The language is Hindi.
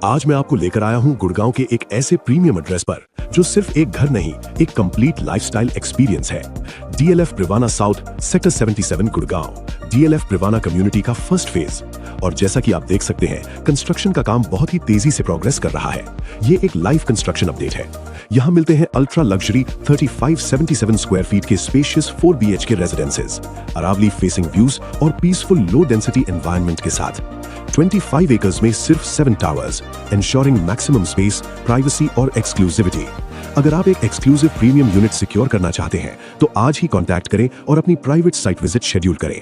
आज मैं आपको लेकर आया हूं गुड़गांव के एक ऐसे प्रीमियम एड्रेस पर जो सिर्फ एक घर नहीं, एक कंप्लीट लाइफस्टाइल एक्सपीरियंस है। DLF Privana south sector 77 Gurgaon, DLF Privana community का फर्स्ट फेज। और जैसा कि आप देख सकते हैं, कंस्ट्रक्शन का काम बहुत ही तेजी से प्रोग्रेस कर रहा है। ये एक लाइव कंस्ट्रक्शन अपडेट है। यहाँ मिलते हैं अल्ट्रा लग्जरी 3577 स्क्वायर फीट के spacious 4 BHK residences, Aravalli facing views और पीसफुल लो डेंसिटी एनवायरनमेंट के साथ। 25 एकर्स में सिर्फ 7 towers, ensuring maximum space, privacy और एक्सक्लूसिविटी। अगर आप एक एक्सक्लूसिव प्रीमियम यूनिट सिक्योर करना चाहते हैं तो आज ही कॉन्टैक्ट करें और अपनी प्राइवेट साइट विजिट शेड्यूल करें।